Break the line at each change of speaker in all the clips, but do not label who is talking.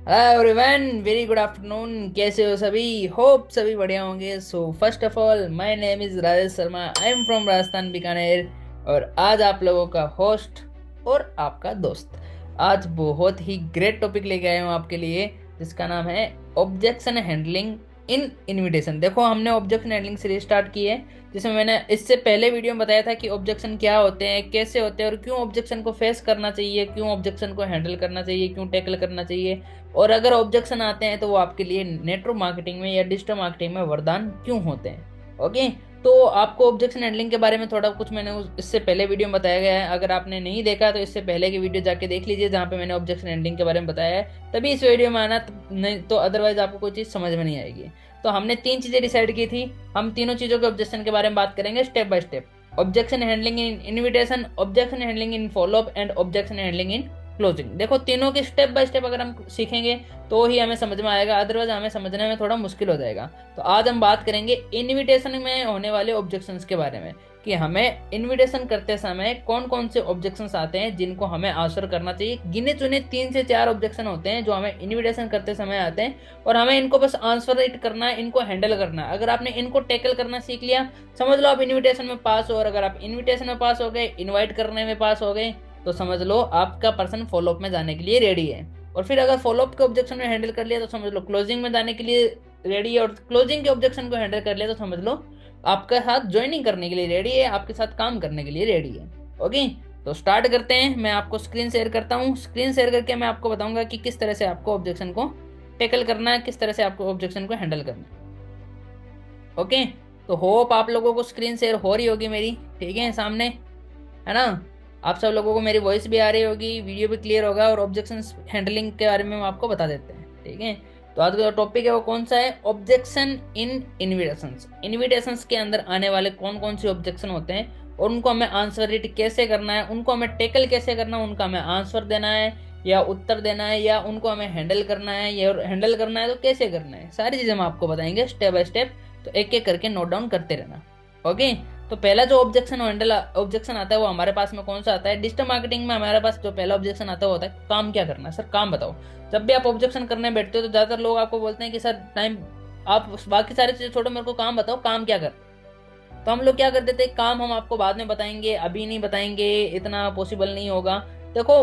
Hello everyone, very good afternoon. कैसे हो सभी? होप सभी बढ़िया होंगे। So first of all, my name is Rajesh Sharma. I am from Rajasthan Bikaner. और आज आप लोगों का होस्ट और आपका दोस्त आज बहुत ही ग्रेट टॉपिक लेके आया हूँ आपके लिए, जिसका नाम है ऑब्जेक्शन हैंडलिंग इन इनविटेशन। देखो, हमने ऑब्जेक्शन हैंडलिंग सीरीज स्टार्ट की है, जिसमें मैंने इससे पहले वीडियो में बताया था कि ऑब्जेक्शन क्या होते हैं, कैसे होते हैं और क्यों ऑब्जेक्शन को फेस करना चाहिए, क्यों ऑब्जेक्शन को हैंडल करना चाहिए, क्यों टैकल करना चाहिए। और अगर ऑब्जेक्शन आते हैं तो वो आपके लिए नेटवर्क मार्केटिंग में या डिजिटल मार्केटिंग में वरदान क्यों होते हैं। ओके। तो आपको ऑब्जेक्शन हैंडलिंग के बारे में थोड़ा कुछ मैंने इससे पहले वीडियो में बताया गया है। अगर आपने नहीं देखा तो इससे पहले की वीडियो जाके देख लीजिए, जहाँ पे मैंने ऑब्जेक्शन हैंडलिंग के बारे में बताया है। तभी इस वीडियो में आना, नहीं तो अदरवाइज आपको कोई चीज़ समझ में नहीं आएगी। तो हमने तीन चीज़ें डिसाइड की थी। हम तीनों चीज़ों के ऑब्जेक्शन के बारे में बात करेंगे step by step. Objection handling in invitation, objection handling in follow up and objection handling in closing. देखो, तीनों के स्टेप बाय स्टेप अगर हम सीखेंगे तो ही हमें समझ में आएगा, अदरवाइज हमें समझने में थोड़ा मुश्किल हो जाएगा। तो आज हम बात करेंगे इनविटेशन में होने वाले ऑब्जेक्शंस के बारे में, कि हमें इनविटेशन करते समय कौन कौन से ऑब्जेक्शंस आते हैं जिनको हमें आंसर करना चाहिए। गिने चुने 3 से 4 ऑब्जेक्शन होते हैं जो हमें इनविटेशन करते समय आते हैं, और हमें इनको बस आंसर इट करना है, इनको हैंडल करना है। अगर आपने इनको टैकल करना सीख लिया, समझ लो आप इनविटेशन में पास हो। और अगर आप इनविटेशन में पास हो गए, इनवाइट करने में पास हो गए, तो समझ लो आपका पर्सन फॉलोअप में जाने के लिए रेडी है। और फिर अगर फॉलोअप के ऑब्जेक्शन में हैंडल कर लिया तो समझ लो क्लोजिंग में जाने के लिए रेडी है। और क्लोजिंग के ऑब्जेक्शन को हैंडल कर लिया तो समझ लो आपके साथ ज्वाइनिंग करने के लिए रेडी है, आपके साथ काम करने के लिए रेडी है। ओके। तो स्टार्ट करते हैं। मैं आपको स्क्रीन शेयर करता हूँ। स्क्रीन शेयर करके मैं आपको बताऊंगा कि किस तरह से आपको ऑब्जेक्शन को टैकल करना है, किस तरह से आपको ऑब्जेक्शन को हैंडल करना है। ओके। तो होप आप लोगों को स्क्रीन शेयर हो रही होगी मेरी, ठीक है, सामने, है ना? आप सब लोगों को मेरी वॉइस भी आ रही होगी, वीडियो भी क्लियर होगा, और ऑब्जेक्शन हैंडलिंग के बारे में हम आपको बता देते हैं, ठीक है। तो आज का जो टॉपिक है वो कौन सा है? ऑब्जेक्शन इन इनविटेशंस। इनविटेशंस के अंदर आने वाले कौन कौन से ऑब्जेक्शन होते हैं, और उनको हमें आंसर रीड कैसे करना है, उनको हमें टैकल कैसे करना है, उनका हमें आंसर देना है या उत्तर देना है, या उनको हमें हैंडल करना है, या हैंडल करना है तो कैसे करना है, सारी चीज़ें हम आपको बताएंगे स्टेप बाय स्टेप। तो एक एक करके नोट डाउन करते रहना। ओके। तो पहला जो ऑब्जेक्शन हैंडल ऑब्जेक्शन आता है वो हमारे पास में कौन सा आता है? डिजिटल मार्केटिंग में हमारे पास जो पहला ऑब्जेक्शन आता है वो होता है काम क्या करना है। सर काम बताओ। जब भी आप ऑब्जेक्शन करने बैठते हो तो ज्यादातर लोग आपको बोलते हैं कि सर टाइम, आप बाकी सारी चीजें छोड़ो, मेरे को काम बताओ, काम क्या कर। तो हम लोग क्या कर देते हैं, काम हम आपको बाद में बताएंगे, अभी नहीं बताएंगे, इतना पॉसिबल नहीं होगा। देखो,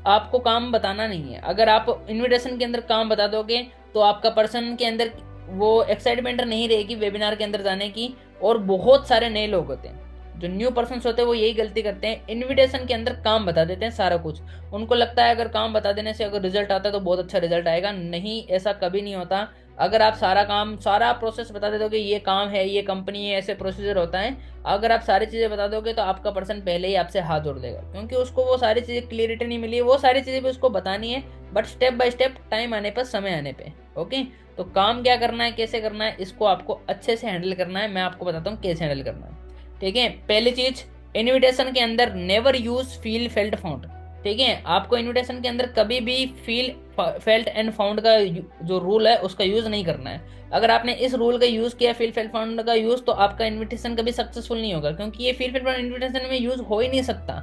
आपको काम बताना नहीं है। अगर आप इनविटेशन के अंदर काम बता दोगे तो आपका पर्सन के अंदर वो एक्साइटमेंट नहीं रहेगी वेबिनार के अंदर जाने की। और बहुत सारे नए लोग होते हैं, जो न्यू पर्सन होते हैं, वो यही गलती करते हैं, इनविटेशन के अंदर काम बता देते हैं सारा कुछ। उनको लगता है अगर काम बता देने से अगर रिजल्ट आता है तो बहुत अच्छा रिजल्ट आएगा। नहीं, ऐसा कभी नहीं होता। अगर आप सारा काम, सारा प्रोसेस बता दे दोगे, ये काम है, ये कंपनी है, ऐसे प्रोसीजर होता है, अगर आप सारी चीज़ें बता दोगे तो आपका पर्सन पहले ही आपसे हाथ जोड़ देगा, क्योंकि उसको वो सारी चीज़ें क्लियरिटी नहीं मिली है। वो सारी चीज़ें भी उसको बतानी है, but step by step, time आने पर, समय आने पे। ओके। तो काम क्या करना है, कैसे करना है, इसको आपको अच्छे से हैंडल करना है। मैं आपको बताता हूँ कैसे हैंडल करना है, ठीक है। पहली चीज, इनविटेशन के अंदर never use feel felt found. ठीक है, आपको इनविटेशन के अंदर कभी भी फील फेल्ट एंड फाउंड का जो रूल है उसका यूज नहीं करना है। अगर आपने इस रूल का यूज किया, फील फेल्ट फाउंड का यूज, तो आपका इनविटेशन कभी सक्सेसफुल नहीं होगा, क्योंकि ये फील फेल्ट फाउंड इनविटेशन में यूज हो ही नहीं सकता।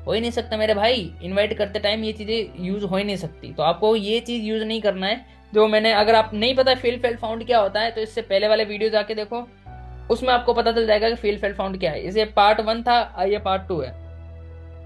हो ही नहीं सकता मेरे भाई, इनवाइट करते टाइम ये चीजें यूज हो ही नहीं सकती। तो आपको ये चीज यूज नहीं करना है जो मैंने, अगर आप नहीं पता फील फेल्ट फाउंड क्या होता है तो इससे पहले वाले वीडियो जाके देखो, उसमें आपको पता चल जाएगा कि फील फेल्ट फाउंड क्या है। इसे पार्ट 1 था, ये पार्ट 2 है।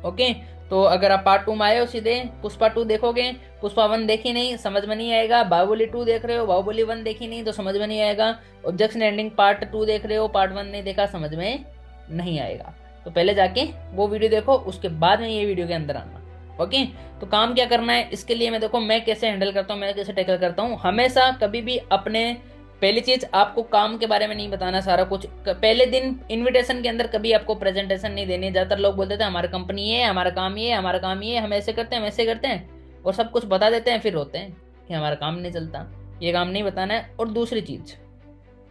ओके। तो अगर आप पार्ट 2 में आए हो, सीधे पुष्पा 2 देखोगे, पुष्पा 1 देखी नहीं, समझ में नहीं आएगा। बाहुबली 2 देख रहे हो, बाहुबली 1 देखी नहीं तो समझ में नहीं आएगा। ऑब्जेक्शन एंडिंग पार्ट 2 देख रहे हो, पार्ट 1 नहीं देखा, समझ में नहीं आएगा। तो पहले जाके वो वीडियो देखो, उसके बाद में ये वीडियो के अंदर आना। ओके। तो काम क्या करना है इसके लिए, मैं देखो मैं कैसे हैंडल करता हूँ, मैं कैसे टैकल करता हूँ। हमेशा कभी भी अपने, पहली चीज, आपको काम के बारे में नहीं बताना सारा कुछ। पहले दिन इनविटेशन के अंदर कभी आपको प्रेजेंटेशन नहीं देनी। ज्यादातर लोग बोलते थे हमारा कंपनी है, हमारा काम ये है, हमारा काम ये है, हम ऐसे करते हैं, हम ऐसे करते हैं, और सब कुछ बता देते हैं, फिर रोते हैं कि हमारा काम नहीं चलता। ये काम नहीं बताना है। और दूसरी चीज,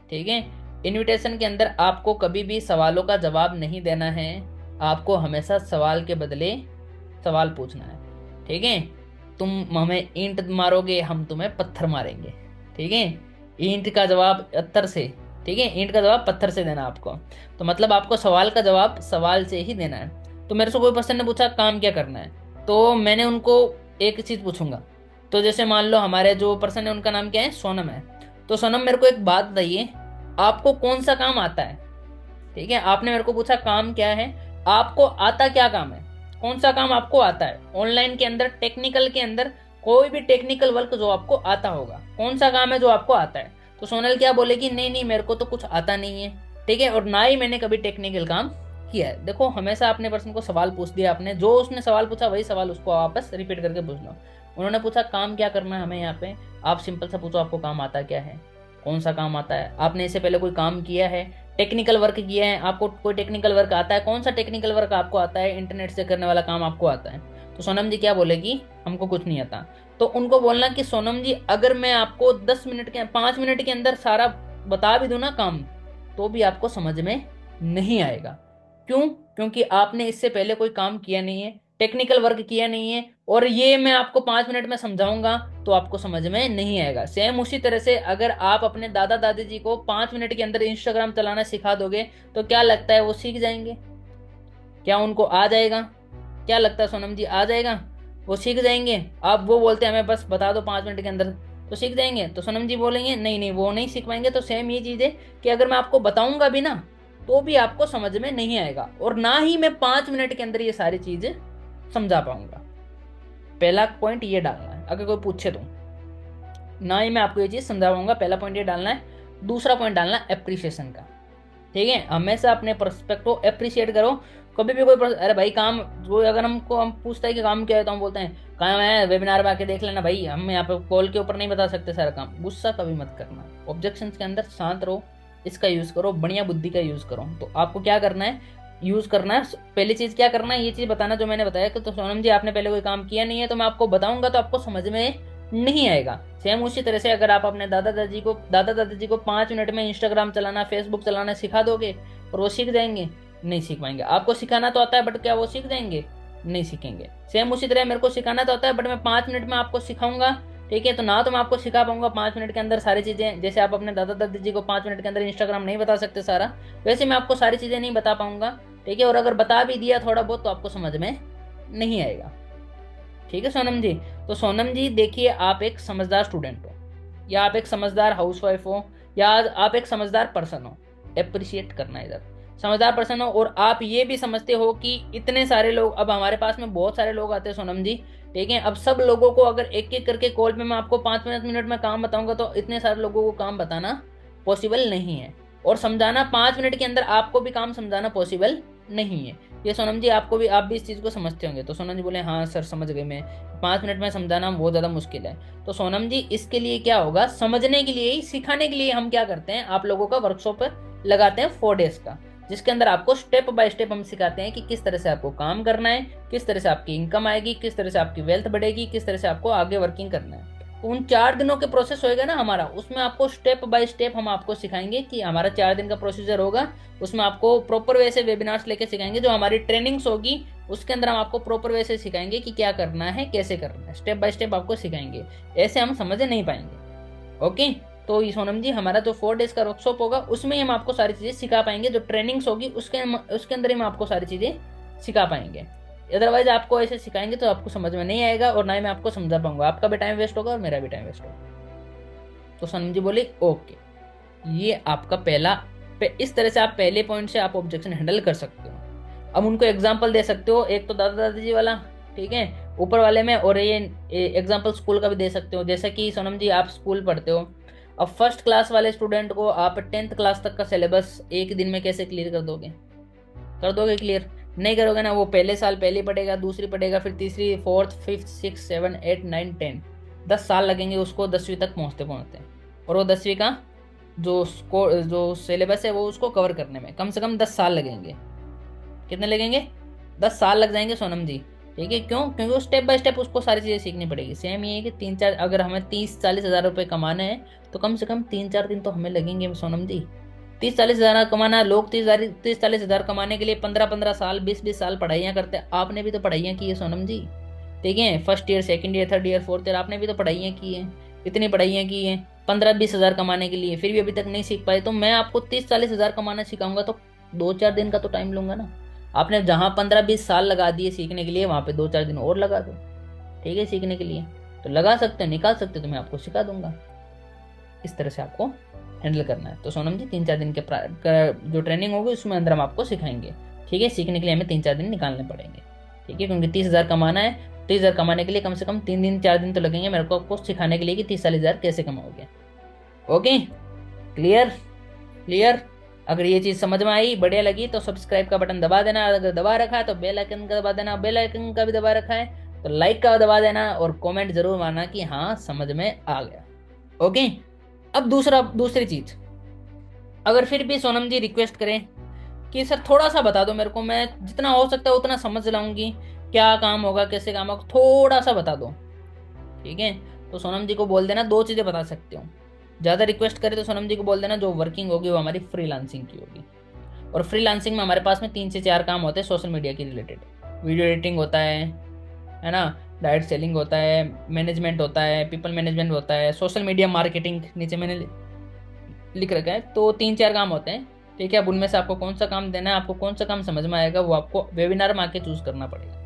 ठीक है, इनविटेशन के अंदर आपको कभी भी सवालों का जवाब नहीं देना है। आपको हमेशा सवाल के बदले सवाल पूछना है, ठीक है। तुम हमें ईंट मारोगे, हम तुम्हें पत्थर मारेंगे, ठीक है। ईंट का जवाब पत्थर से, ठीक है, ईंट का जवाब पत्थर से देना आपको। तो मतलब आपको सवाल का जवाब सवाल से ही देना है। तो मेरे से कोई पर्सन ने पूछा काम क्या करना है, तो मैंने उनको एक चीज पूछूंगा, तो जैसे मान लो हमारे जो पर्सन है उनका नाम क्या है, सोनम है। तो सोनम मेरे को एक बात बताइए, आपको कौन सा काम आता है? ठीक है, आपने मेरे को पूछा काम क्या है, आपको आता क्या काम है, कौन सा काम आपको आता है ऑनलाइन के अंदर, टेक्निकल के अंदर, कोई भी टेक्निकल वर्क जो आपको आता होगा, कौन सा काम है जो आपको आता है? तो सोनल क्या बोलेगी, नहीं नहीं मेरे को तो कुछ आता नहीं है। ठीक है, और ना ही मैंने कभी टेक्निकल काम किया है। देखो हमेशा अपने पर्सन को सवाल पूछ दिया आपने, जो उसने सवाल पूछा वही सवाल उसको वापस रिपीट करके पूछ लो। उन्होंने पूछा काम क्या करना है हमें यहाँ पे, आप सिंपल सा पूछो आपको काम आता क्या है, कौन सा काम आता है, आपने इससे पहले कोई काम किया है, टेक्निकल वर्क किया है, आपको कोई टेक्निकल वर्क आता है, कौन सा टेक्निकल वर्क आपको आता है, इंटरनेट से करने वाला काम आपको आता है? तो सोनम जी क्या बोलेगी, हमको कुछ नहीं आता। तो उनको बोलना कि सोनम जी अगर मैं आपको 10 मिनट के 5 मिनट के अंदर सारा बता भी दूं ना काम, तो भी आपको समझ में नहीं आएगा। क्यों? क्योंकि आपने इससे पहले कोई काम किया नहीं है, टेक्निकल वर्क किया नहीं है, और ये मैं आपको 5 मिनट में समझाऊंगा तो आपको समझ में नहीं आएगा। सेम उसी तरह से अगर आप अपने दादा दादी जी को 5 मिनट के अंदर इंस्टाग्राम चलाना सिखा दोगे, तो क्या लगता है वो सीख जाएंगे? क्या उनको आ जाएगा? क्या लगता है सोनम जी, आ जाएगा? वो सीख जाएंगे? आप वो बोलते हैं हमें बस बता दो 5 मिनट के अंदर तो सीख जाएंगे, तो सोनम जी बोलेंगे नहीं नहीं वो नहीं सीख पाएंगे। तो सेम ये चीज है कि अगर मैं आपको बताऊंगा भी ना, तो भी आपको समझ में नहीं आएगा, और ना ही मैं 5 मिनट के अंदर ये सारी चीजें समझा पाऊंगा। पहला पॉइंट ये डालना है, अगर कोई पूछे तो ना ही मैं आपको ये चीज समझा पाऊंगा, पहला पॉइंट ये डालना है। दूसरा पॉइंट डालना है एप्रिसिएशन का। ठीक है, हमेशा अपने पर्सपेक्ट को अप्रिशिएट करो। कभी भी अरे भाई काम, जो अगर हमको हम पूछता है कि काम क्या है, तो हम बोलते हैं काम है, वेबिनार में आके देख लेना भाई, हम यहाँ पे कॉल के ऊपर नहीं बता सकते सारा काम। गुस्सा कभी मत करना, ऑब्जेक्शन के अंदर शांत रहो, इसका यूज करो, बढ़िया बुद्धि का यूज करो। तो आपको क्या करना है, यूज करना है। पहली चीज क्या करना है, ये चीज बताना जो मैंने बताया कि तो सोनम जी आपने पहले कोई काम किया नहीं है, तो मैं आपको बताऊंगा तो आपको समझ में नहीं आएगा। सेम उसी तरह से अगर आप अपने दादा दादी जी को 5 मिनट में इंस्टाग्राम चलाना, फेसबुक चलाना सिखा दोगे, और वो सीख जाएंगे? नहीं सीख पाएंगे। आपको सिखाना तो आता है, बट क्या वो सीख जाएंगे? नहीं सीखेंगे। सेम उसी तरह मेरे को सिखाना तो आता है, बट मैं 5 मिनट में आपको सिखाऊंगा, ठीक है, तो ना तो मैं आपको सिखा पाऊंगा 5 मिनट के अंदर सारी चीजें, जैसे आप अपने दादा दादी जी को 5 मिनट के अंदर इंस्टाग्राम नहीं बता सकते सारा, वैसे मैं आपको सारी चीजें नहीं बता पाऊंगा। ठीक है, और अगर बता भी दिया थोड़ा बहुत, तो आपको समझ में नहीं आएगा। ठीक है सोनम जी। तो सोनम जी देखिए, आप एक समझदार स्टूडेंट हो, या आप एक समझदार हाउसवाइफ हो, या आप एक समझदार पर्सन हो, अप्रिशिएट करना इधर, समझदार पर्सन हो। और आप ये भी समझते हो कि इतने सारे लोग, अब हमारे पास में बहुत सारे लोग आते हैं सोनम जी, ठीक है, अब सब लोगों को अगर एक एक करके कॉल पे मैं आपको 5 मिनट मिनट में काम बताऊंगा, तो इतने सारे लोगों को काम बताना पॉसिबल नहीं है, और समझाना 5 मिनट के अंदर आपको भी काम समझाना पॉसिबल नहीं है। ये सोनम जी आपको भी, आप भी इस चीज़ को समझते होंगे। तो सोनम जी बोले हाँ सर समझ गए, मैं 5 मिनट में समझाना बहुत ज़्यादा मुश्किल है। तो सोनम जी इसके लिए क्या होगा, समझने के लिए ही, सिखाने के लिए हम क्या करते हैं, आप लोगों का वर्कशॉप लगाते हैं 4 डेज का, जिसके अंदर आपको स्टेप बाय स्टेप हम सिखाते हैं कि किस तरह से आपको काम करना है, किस तरह से आपकी इनकम आएगी, किस तरह से आपकी वेल्थ बढ़ेगी, किस तरह से आपको आगे वर्किंग करना है। तो उन 4 दिनों के प्रोसेस होएगा ना हमारा, उसमें आपको स्टेप बाय स्टेप हम आपको सिखाएंगे कि हमारा 4 दिन का प्रोसीजर होगा, उसमें आपको प्रॉपर वे से वेबिनार्स लेके सिखाएंगे, जो हमारी ट्रेनिंग्स होगी उसके अंदर हम आपको प्रॉपर वे से सिखाएंगे कि क्या करना है, कैसे करना है, स्टेप बाय स्टेप आपको सिखाएंगे। ऐसे हम समझ नहीं पाएंगे। ओके, तो ये सोनम जी हमारा जो 4 डेज का वर्कशॉप होगा, उसमें हम आपको सारी चीजें सिखा पाएंगे, जो ट्रेनिंग्स होगी उसके अंदर ही हम आपको सारी चीजें सिखा पाएंगे। अदरवाइज आपको ऐसे सिखाएंगे तो आपको समझ में नहीं आएगा, और ना ही मैं आपको समझा पाऊंगा, आपका भी टाइम वेस्ट होगा और मेरा भी टाइम वेस्ट होगा। तो सोनम जी बोली ओके, ये आपका पहला, इस तरह से आप पहले पॉइंट से आप ऑब्जेक्शन हैंडल कर सकते हो। अब उनको एग्जाम्पल दे सकते हो, एक तो दादा दादी जी वाला, ठीक है, ऊपर वाले में, और ये एग्जाम्पल स्कूल का भी दे सकते हो। जैसे कि सोनम जी आप स्कूल पढ़ते हो, अब फर्स्ट क्लास वाले स्टूडेंट को आप 10th क्लास तक का सिलेबस एक दिन में कैसे क्लियर कर दोगे? कर दोगे क्लियर? नहीं करोगे ना। वो पहले साल पहली पढ़ेगा, दूसरी पढ़ेगा, फिर तीसरी, फोर्थ, फिफ्थ, 6, 7, 8, 9, 10, 10 साल लगेंगे उसको 10वीं तक पहुंचते पहुंचते, और वो 10वीं का जो सिलेबस है वो उसको कवर करने में कम से कम 10 साल लगेंगे। कितने लगेंगे? 10 साल लग जाएंगे सोनम जी। ठीक है, क्यों? क्योंकि वो स्टेप बाय स्टेप उसको सारी चीज़ें सीखनी पड़ेगी। सेम ये है कि 3-4, अगर हमें 30-40 हज़ार रुपये कमाने हैं, तो कम से कम 3-4 दिन तो हमें लगेंगे सोनम जी। 30-40 हज़ार कमाना, लोग 30-40 हज़ार कमाने के लिए 15-15 साल, 20-20 साल पढ़ाइयाँ करते हैं। आपने भी तो पढ़ाइयाँ की है सोनम जी, ठीक है, first year, second year, third year, fourth year, आपने भी तो पढ़ाइयाँ की है, इतनी पढ़ाइयाँ की है 15-20 हज़ार कमाने के लिए, फिर भी अभी तक नहीं सीख पाए। तो मैं आपको 30-40 हज़ार कमाना सिखाऊंगा, तो 2-4 दिन का तो टाइम लूंगा ना। आपने जहाँ 15-20 साल लगा दिए सीखने के लिए, वहां पे 2-4 दिन और लगा दो, ठीक है, सीखने के लिए। तो लगा सकते हो, निकाल सकते हो, तो मैं आपको सिखा दूंगा। इस तरह से आपको हैंडल करना है। तो सोनम जी 3-4 दिन जो ट्रेनिंग होगी उसमें अंदर हम आपको सिखाएंगे। ठीक है, सीखने के लिए हमें 3-4 दिन निकालने पड़ेंगे। ठीक है, क्योंकि 30,000 कमाना है। 30,000 कमाने के लिए कम से कम 3-4 दिन तो लगेंगे मेरे को आपको सिखाने के लिए कि 30-40,000 कैसे कमाओगे। Okay, clear? क्लियर? अगर ये चीज समझ में आई, बढ़िया लगी, तो सब्सक्राइब का बटन दबा देना। अगर दबा रखा है तो बेल आइकन का दबा देना, बेल आइकन का भी दबा रखा है तो लाइक का दबा देना, और कमेंट जरूर मारना कि हाँ समझ में आ गया। ओके, अब दूसरी चीज, अगर फिर भी सोनम जी रिक्वेस्ट करें कि सर थोड़ा सा बता दो मेरे को, मैं जितना हो सकता है उतना समझ लाऊंगी, क्या काम होगा कैसे काम होगा, थोड़ा सा बता दो। ठीक है, तो सोनम जी को बोल देना 2 चीजें बता सकते हो। ज्यादा रिक्वेस्ट करे तो सोनम जी को बोल देना जो वर्किंग होगी वो हमारी फ्रीलांसिंग की होगी। और फ्रीलांसिंग में हमारे पास में 3 से 4 काम होते हैं सोशल मीडिया के रिलेटेड। वीडियो एडिटिंग होता है ना, डायरेक्ट सेलिंग होता है, मैनेजमेंट होता है, पीपल मैनेजमेंट होता है, सोशल मीडिया मार्केटिंग नीचे मैंने लिख रखा है। तो 3-4 काम होते हैं। ठीक है, अब उनमें से आपको कौन सा काम देना है, आपको कौन सा काम समझ में आएगा, वो आपको वेबिनार में आके चूज करना पड़ेगा।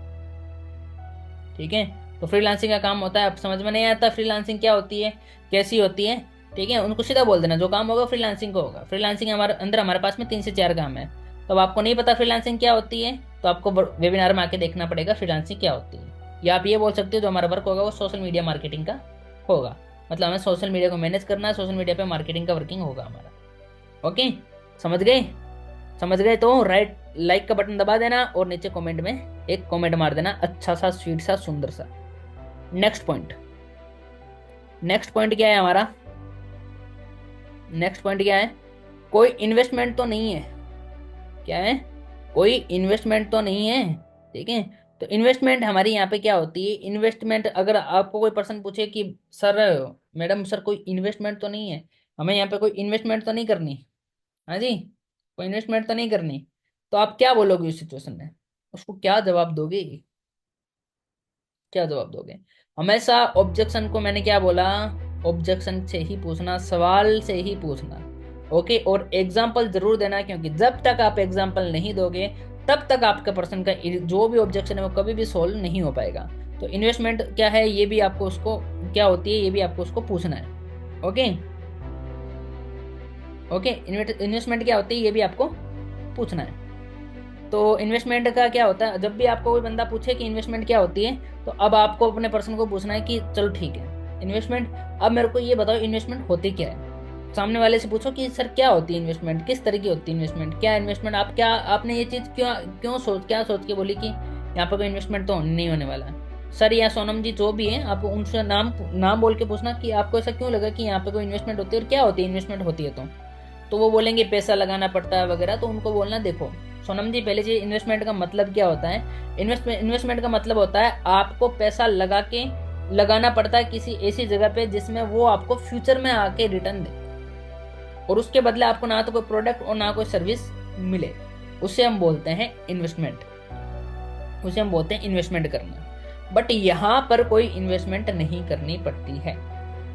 ठीक है, तो फ्रीलांसिंग का काम होता है, अब समझ में नहीं आता फ्रीलांसिंग क्या होती है, कैसी होती है, ठीक है, उनको सीधा बोल देना जो काम होगा फ्रीलांसिंग को होगा। फ्रीलांसिंग हमारे अंदर हमारे पास में 3 से 4 काम है। तो अब आपको नहीं पता फ्रीलांसिंग क्या होती है, तो आपको वेबिनार में आके देखना पड़ेगा फ्रीलांसिंग क्या होती है। या आप ये बोल सकते हो जो हमारा वर्क होगा वो सोशल मीडिया मार्केटिंग का होगा, मतलब हमें सोशल मीडिया को मैनेज करना है, सोशल मीडिया पे मार्केटिंग का वर्किंग होगा हमारा। ओके, समझ गए? समझ गए तो राइट लाइक का बटन दबा देना और नीचे कमेंट में एक कमेंट मार देना, अच्छा सा, स्वीट सा, सुंदर सा। नेक्स्ट पॉइंट, नेक्स्ट पॉइंट क्या है हमारा? नेक्स्ट पॉइंट क्या है? कोई इन्वेस्टमेंट तो नहीं है। क्या है? कोई इन्वेस्टमेंट तो नहीं है। ठीक है, तो इन्वेस्टमेंट हमारी यहाँ पे क्या होती है? इन्वेस्टमेंट, अगर आपको कोई पर्सन पूछे कि सर, मैडम सर कोई इन्वेस्टमेंट तो नहीं है, हमें यहाँ पे कोई इन्वेस्टमेंट तो नहीं करनी, हाँ जी, कोई इन्वेस्टमेंट तो नहीं करनी, तो आप क्या बोलोगे उस सिचुएशन में? उसको क्या जवाब दोगे? क्या जवाब दोगे? हमेशा ऑब्जेक्शन को मैंने क्या बोला? ऑब्जेक्शन से ही पूछना, सवाल से ही पूछना। ओके, और एग्जाम्पल जरूर देना, क्योंकि जब तक आप एग्जाम्पल नहीं दोगे तब तक आपका पर्सन का जो भी ऑब्जेक्शन है वो कभी भी सोल्व नहीं हो पाएगा। तो इन्वेस्टमेंट क्या है ये भी आपको उसको, क्या होती है ये भी आपको उसको पूछना है। ओके, ओके, इन्वेस्टमेंट क्या होती है ये भी आपको पूछना है। तो इन्वेस्टमेंट का क्या होता है, जब भी आपको कोई बंदा पूछे कि इन्वेस्टमेंट क्या होती है, तो अब आपको अपने पर्सन को पूछना है कि चलो ठीक है इन्वेस्टमेंट, अब मेरे को ये बताओ इन्वेस्टमेंट होती क्या है। सामने वाले से पूछो कि सर क्या होती है इन्वेस्टमेंट, किस तरह की होती है इन्वेस्टमेंट, क्या इन्वेस्टमेंट, आप क्या, आपने ये चीज़ क्यों क्यों सोच के बोली कि यहाँ पर कोई इन्वेस्टमेंट तो नहीं होने वाला है। सर या सोनम जी जो भी है, आप उनसे नाम नाम बोल के पूछना कि आपको ऐसा क्यों लगा कि यहाँ पे कोई इन्वेस्टमेंट होती है और क्या होती है इन्वेस्टमेंट होती है। तो वो बोलेंगे पैसा लगाना पड़ता है वगैरह, तो उनको बोलना देखो सोनम जी, पहले जी इन्वेस्टमेंट का मतलब क्या होता है? इन्वेस्टमेंट का मतलब होता है आपको पैसा लगाना पड़ता है किसी ऐसी जगह पे जिसमें वो आपको फ्यूचर में आके रिटर्न दे, और उसके बदले आपको ना तो कोई प्रोडक्ट और ना कोई सर्विस मिले। उसे हम बोलते हैं इन्वेस्टमेंट, उसे हम बोलते हैं इन्वेस्टमेंट करना। बट यहाँ पर कोई इन्वेस्टमेंट नहीं करनी पड़ती है,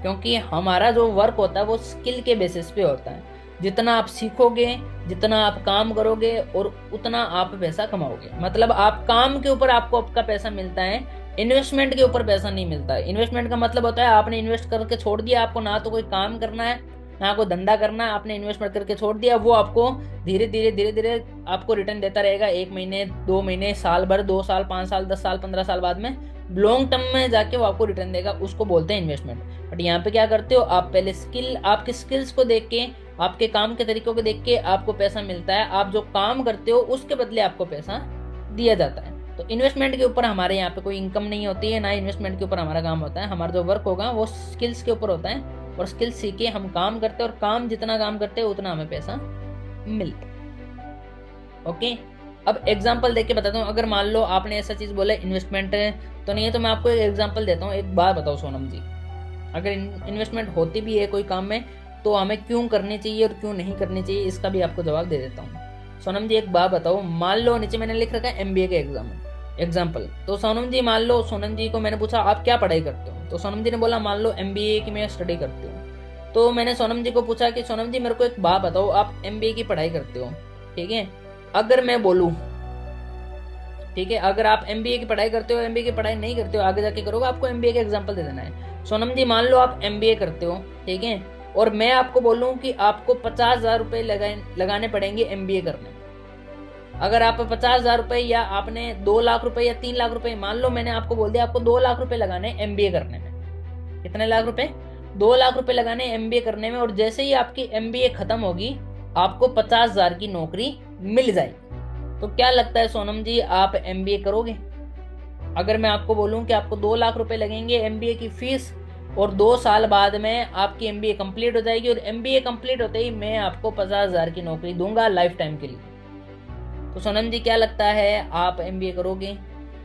क्योंकि हमारा जो वर्क होता है वो स्किल के बेसिस पे होता है। जितना आप सीखोगे, जितना आप काम करोगे, और उतना आप पैसा कमाओगे। मतलब आप काम के ऊपर आपको आपका पैसा मिलता है, इन्वेस्टमेंट के ऊपर पैसा नहीं मिलता है। इन्वेस्टमेंट का मतलब होता है आपने इन्वेस्ट करके छोड़ दिया, आपको ना तो कोई काम करना है ना कोई धंधा करना है, आपने इन्वेस्टमेंट करके छोड़ दिया, वो आपको धीरे धीरे आपको रिटर्न देता रहेगा, 1 महीने 2 महीने, साल भर, 2 साल, 5 साल, 10 साल, 15 साल बाद में, लॉन्ग टर्म में जाके वो आपको रिटर्न देगा। उसको बोलते हैं इन्वेस्टमेंट। बट यहाँ पे क्या करते हो आप? पहले आपके स्किल्स को देख के, आपके काम के तरीकों को देख के आपको पैसा मिलता है। आप जो काम करते हो उसके बदले आपको पैसा दिया जाता है। तो इन्वेस्टमेंट के ऊपर हमारे यहाँ पे कोई इनकम नहीं होती है, ना इन्वेस्टमेंट के ऊपर हमारा काम होता है। हमारा जो वर्क होगा वो स्किल्स के ऊपर होता है, और स्किल्स सीख के हम काम करते हैं, और काम जितना काम करते हैं उतना हमें पैसा मिलता है। ओके, अब एग्जाम्पल देके बताता हूँ। अगर मान लो आपने ऐसा चीज बोला इन्वेस्टमेंट तो नहीं है, तो मैं आपको एक एग्जाम्पल देता हूँ। एक बात बताओ सोनम जी, अगर इन्वेस्टमेंट होती भी है कोई काम में, तो हमें क्यों करनी चाहिए और क्यों नहीं करनी चाहिए, इसका भी आपको जवाब दे देता हूँ। सोनम जी एक बात बताओ, मान लो नीचे मैंने लिख रखा है एमबीए का एग्जाम्पल। तो सोनम जी मान लो, सोनम जी को मैंने पूछा आप क्या पढ़ाई करते हो, तो सोनम जी ने बोला मान लो एमबीए की मैं स्टडी करती हूँ। तो मैंने सोनम जी को पूछा कि सोनम जी मेरे को एक बात बताओ, आप एमबीए की पढ़ाई करते हो, ठीक है, अगर मैं बोलूँ ठीक है, अगर आप एमबीए की पढ़ाई करते हो, एमबीए की पढ़ाई नहीं करते हो, आगे जाके करोगे, आपको एमबीए का एग्जांपल दे देना है। सोनम जी मान लो आप एमबीए करते हो, ठीक है, और मैं आपको बोलूं कि आपको 50,000 रुपये लगाने पड़ेंगे एमबीए करने में। अगर आप 50,000 रुपये, या आपने 2 लाख रुपए या 3 लाख रुपए, मान लो मैंने आपको बोल दिया आपको 2 लाख रुपए लगाने एमबीए करने में। कितने लाख रुपए? 2 लाख रुपए लगाने एमबीए करने में, और जैसे ही आपकी एमबीए खत्म होगी आपको 50,000 की नौकरी मिल जाएगी। तो क्या लगता है सोनम जी, आप एमबीए करोगे? अगर मैं आपको बोलूं कि आपको 2 लाख रुपए लगेंगे एमबीए की फीस, और 2 साल बाद में आपकी एमबीए कंप्लीट हो जाएगी, और एमबीए कंप्लीट होते ही मैं आपको 50,000 की नौकरी दूंगा लाइफ टाइम के लिए, तो सोनम जी क्या लगता है, आप एमबीए करोगे?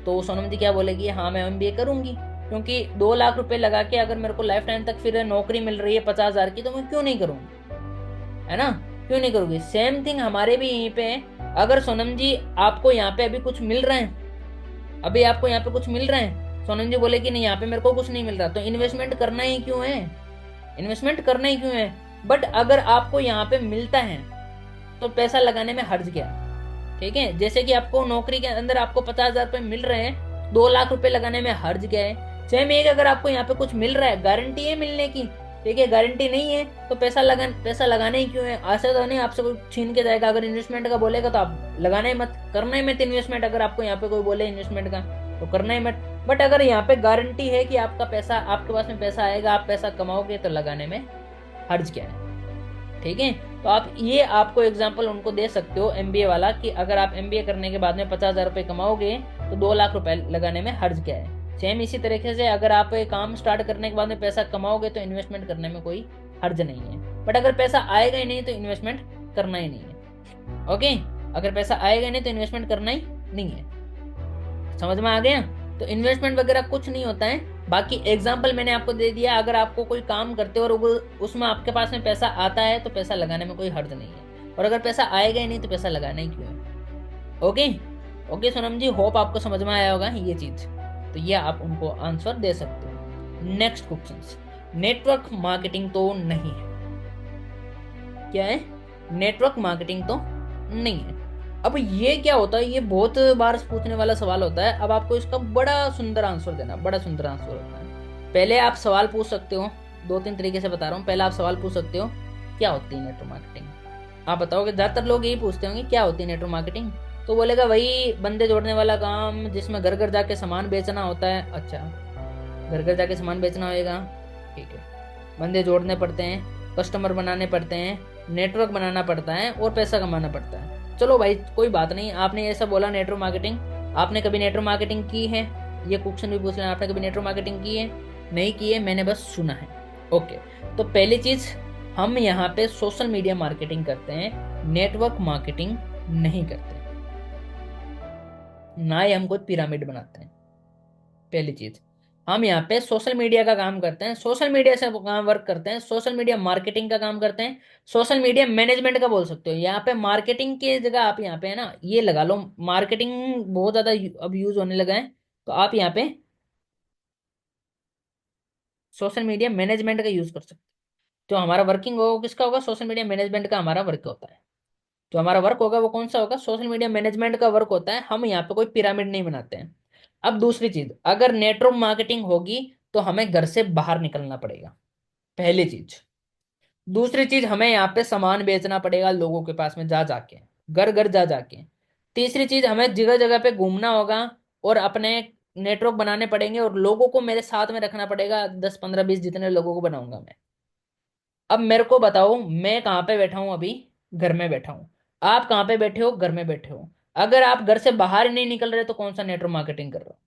तो सोनम जी क्या बोलेगी, हाँ मैं एमबीए करूंगी, क्योंकि 2 लाख रुपए लगा के अगर मेरे को लाइफ टाइम तक फिर नौकरी मिल रही है 50,000 की, तो मैं क्यों नहीं करूंगी, है ना? क्यों नहीं करोगे? सेम थिंग हमारे भी यहीं पे है। अगर सोनम जी आपको यहाँ पे अभी कुछ मिल रहा है, अभी आपको यहाँ पे कुछ मिल रहा है, सोनम जी बोले कि नहीं यहाँ पे मेरे को कुछ नहीं मिल रहा, तो इन्वेस्टमेंट करना ही क्यों है? इन्वेस्टमेंट करना ही क्यों है? बट अगर आपको यहाँ पे मिलता है तो पैसा लगाने में हर्ज क्या है? ठीक है, जैसे कि आपको नौकरी के अंदर आपको 50,000 रुपये मिल रहे हैं, 2 लाख रुपए लगाने में हर्ज क्या है? सेम एक अगर आपको यहाँ पे कुछ मिल रहा है, गारंटी है मिलने की, ठीक है, गारंटी नहीं है तो पैसा लगाना ही क्यों है? आशा तो नहीं आपसे कोई छीन के जाएगा। अगर इन्वेस्टमेंट का बोलेगा तो आप लगाना ही मत, करना ही मत इन्वेस्टमेंट। अगर आपको यहाँ पे कोई बोले इन्वेस्टमेंट का तो करना ही मत। बट अगर यहाँ पे गारंटी है कि आपका पैसा, आपके पास में पैसा आएगा, आप पैसा कमाओगे, तो लगाने में हर्ज क्या है? ठीक है, तो आप ये आपको एग्जाम्पल उनको दे सकते हो एमबीए वाला, कि अगर आप एमबीए करने के बाद में 50,000 रुपये कमाओगे तो 2 लाख रुपए लगाने में हर्ज क्या है? सेम इसी तरीके से अगर आप काम स्टार्ट करने के बाद में पैसा कमाओगे तो इन्वेस्टमेंट करने में कोई हर्ज नहीं है। बट अगर पैसा आएगा ही नहीं तो इन्वेस्टमेंट करना ही नहीं है। ओके, अगर पैसा आएगा ही नहीं तो इन्वेस्टमेंट करना ही नहीं है। समझ में आ गया? तो इन्वेस्टमेंट वगैरह कुछ नहीं होता है। बाकी एग्जाम्पल मैंने आपको दे दिया, अगर आपको कोई काम करते हो और उसमें आपके पास में पैसा आता है तो पैसा लगाने में कोई हर्ज नहीं है, और अगर पैसा आएगा ही नहीं तो पैसा लगाना ही क्यों है? ओके, ओके सोनम जी, होप आपको समझ में आया होगा ये चीज। तो ये आप उनको आंसर दे सकते हो। नेक्स्ट क्वेश्चन, नेटवर्क मार्केटिंग तो नहीं है। क्या है? नेटवर्क मार्केटिंग तो नहीं है। अब ये क्या होता है, ये बहुत बार पूछने वाला सवाल होता है। अब आपको इसका बड़ा सुंदर आंसर देना, बड़ा सुंदर आंसर होता है। पहले आप सवाल पूछ सकते हो, 2-3 तरीके से बता रहा हूँ। पहले आप सवाल पूछ सकते हो, क्या होती है नेटवर्क मार्केटिंग? आप बताओगे, ज्यादातर लोग यही पूछते होंगे क्या होती है नेटवर्क मार्केटिंग, तो बोलेगा वही बंदे जोड़ने वाला काम जिसमें घर घर जाके सामान बेचना होता है। अच्छा, घर घर जाके सामान बेचना होएगा, ठीक है, बंदे जोड़ने पड़ते हैं, कस्टमर बनाने पड़ते हैं, नेटवर्क बनाना पड़ता है, और पैसा कमाना पड़ता है। चलो भाई कोई बात नहीं, आपने ऐसा बोला नेटवर्क मार्केटिंग, आपने कभी नेटवर्क मार्केटिंग की है? ये क्वेश्चन भी पूछ लेना, आपने कभी नेटवर्क मार्केटिंग की है? नहीं की है, मैंने बस सुना है। ओके, तो पहली चीज, हम यहाँ पे सोशल मीडिया मार्केटिंग करते हैं, नेटवर्क मार्केटिंग नहीं करते, ना ही हम कोई पिरामिड बनाते हैं। पहली चीज, हम यहाँ पे सोशल मीडिया का काम करते हैं, सोशल मीडिया से काम वर्क करते हैं, सोशल मीडिया मार्केटिंग का काम करते हैं, सोशल मीडिया मैनेजमेंट का बोल सकते हो। यहाँ पे मार्केटिंग की जगह आप यहाँ पे है ना ये लगा लो, मार्केटिंग बहुत ज्यादा अब यूज होने लगा है, तो आप यहाँ पे सोशल मीडिया मैनेजमेंट का यूज कर सकते हो। जो हमारा वर्किंग होगा वो किसका होगा? सोशल मीडिया मैनेजमेंट का हमारा वर्क होता है। जो हमारा वर्क होगा वो कौन सा होगा? सोशल मीडिया मैनेजमेंट का वर्क होता है। हम यहाँ पे कोई पिरामिड नहीं बनाते हैं। अब दूसरी चीज, अगर नेटवर्क मार्केटिंग होगी तो हमें घर से बाहर निकलना पड़ेगा, पहली चीज। दूसरी चीज, हमें यहाँ पे सामान बेचना पड़ेगा लोगों के पास में जा जाके, घर घर जा जाके। तीसरी चीज, हमें जगह जगह पे घूमना होगा और अपने नेटवर्क बनाने पड़ेंगे, और लोगों को मेरे साथ में रखना पड़ेगा, 10-15-20 जितने लोगों को बनाऊंगा मैं। अब मेरे को बताओ, मैं कहाँ पे बैठा हूँ अभी? घर में बैठा हूँ। आप कहाँ पे बैठे हो? घर में बैठे हो। अगर आप घर से बाहर ही नहीं निकल रहे तो कौन सा नेटवर्क मार्केटिंग कर रहे हो?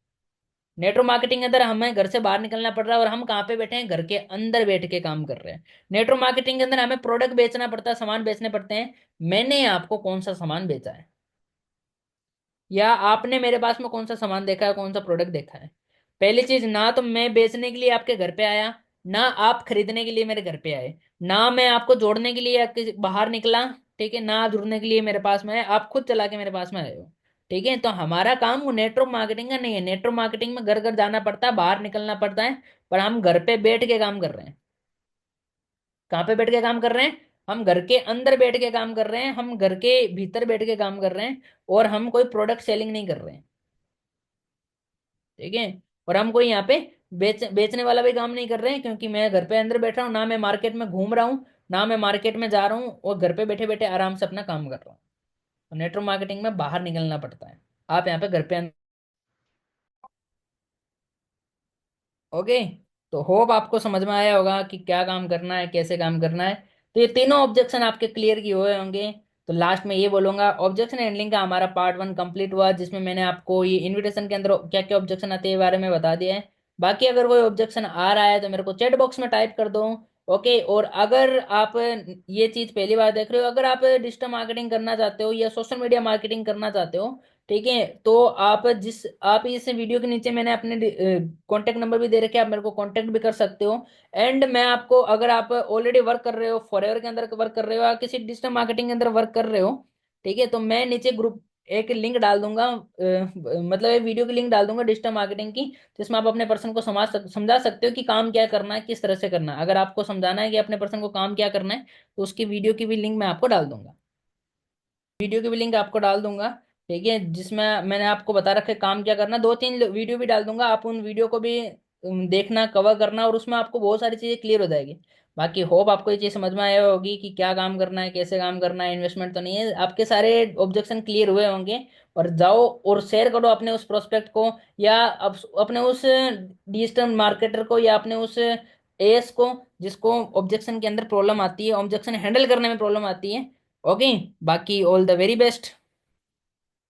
नेटवर्क मार्केटिंग के अंदर हमें घर से बाहर निकलना पड़ रहा है, और हम कहाँ पे बैठे हैं? घर के अंदर बैठ के काम कर रहे हैं। नेटवर्क मार्केटिंग के अंदर हमें प्रोडक्ट बेचना पड़ता है, सामान बेचने पड़ते हैं। मैंने आपको कौन सा सामान बेचा है, या आपने मेरे पास में कौन सा सामान देखा है, कौन सा प्रोडक्ट देखा है? पहली चीज, ना तो मैं बेचने के लिए आपके घर पे आया, ना आप खरीदने के लिए मेरे घर पे आए, ना मैं आपको जोड़ने के लिए बाहर निकला, ठीक है, ना आप जुड़ने के लिए मेरे पास में आए, आप खुद चला के मेरे पास में आए हो। ठीक है, तो हमारा काम वो नेटवर्क मार्केटिंग का नहीं है। नेटवर्क मार्केटिंग में घर घर जाना पड़ता है, बाहर निकलना पड़ता है, पर हम घर पे बैठ के काम कर रहे हैं। कहाँ पे बैठ के काम कर रहे हैं? हम घर के अंदर बैठ के काम कर रहे हैं, हम घर के भीतर बैठ के काम कर रहे हैं, और हम कोई प्रोडक्ट सेलिंग नहीं कर रहे हैं। ठीक है। और हम कोई यहाँ पे बेचने वाला भी काम नहीं कर रहे हैं, क्योंकि मैं घर पे अंदर बैठा हूँ, ना मैं मार्केट में घूम रहा हूँ, ना मैं मार्केट में जा रहा हूँ, और घर पे बैठे बैठे आराम से अपना काम कर रहा हूँ। नेटवर्क मार्केटिंग में बाहर निकलना पड़ता है। आप यहाँ पे घर पे ओके। तो होप आपको समझ में आया होगा कि क्या काम करना है, कैसे काम करना है। तो ये तीनों ऑब्जेक्शन आपके क्लियर किए हुए होंगे। तो लास्ट में ये बोलूंगा, ऑब्जेक्शन हैंडलिंग का हमारा पार्ट 1 कंप्लीट हुआ, जिसमें मैंने आपको ये इनविटेशन के अंदर क्या क्या ऑब्जेक्शन आते हैं बारे में बता दिया है। बाकी अगर कोई ऑब्जेक्शन आ रहा है तो मेरे को चैट बॉक्स में टाइप कर दो। ओके। और अगर आप ये चीज पहली बार देख रहे हो, अगर आप डिजिटल मार्केटिंग करना चाहते हो या सोशल मीडिया मार्केटिंग करना चाहते हो, ठीक है, तो आप इस वीडियो के नीचे मैंने अपने कॉन्टेक्ट नंबर भी दे रखे हैं, आप मेरे को कॉन्टेक्ट भी कर सकते हो। एंड मैं आपको, अगर आप ऑलरेडी वर्क कर रहे हो, फॉरएवर के अंदर वर्क कर रहे हो, या किसी डिजिटल मार्केटिंग के अंदर वर्क कर रहे हो, ठीक है, तो मैं नीचे ग्रुप एक लिंक डाल दूंगा, मतलब एक वीडियो की लिंक डाल दूंगा डिजिटल मार्केटिंग की, जिसमें आप अपने पर्सन को समझा सकते हो कि काम क्या करना है, किस तरह से करना है। अगर आपको समझाना है कि अपने पर्सन को काम क्या करना है, तो उसकी वीडियो की भी लिंक मैं आपको डाल दूंगा। वीडियो की भी लिंक आपको डाल दूंगा, ठीक है, जिसमें मैंने आपको बता रखा है काम क्या करना। 2-3 वीडियो भी डाल दूंगा, आप उन वीडियो को भी देखना, कवर करना, और उसमें आपको बहुत सारी चीजें क्लियर हो जाएगी। बाकी होप आपको ये चीज समझ में आया होगी कि क्या काम करना है, कैसे काम करना है, इन्वेस्टमेंट तो नहीं है, आपके सारे ऑब्जेक्शन क्लियर हुए होंगे। और जाओ और शेयर करो अपने उस प्रोस्पेक्ट को, या अपने उस डिजिटल मार्केटर को, या अपने उस एएस को, जिसको ऑब्जेक्शन के अंदर प्रॉब्लम आती है, ऑब्जेक्शन हैंडल करने में प्रॉब्लम आती है। ओके। बाकी ऑल द वेरी बेस्ट।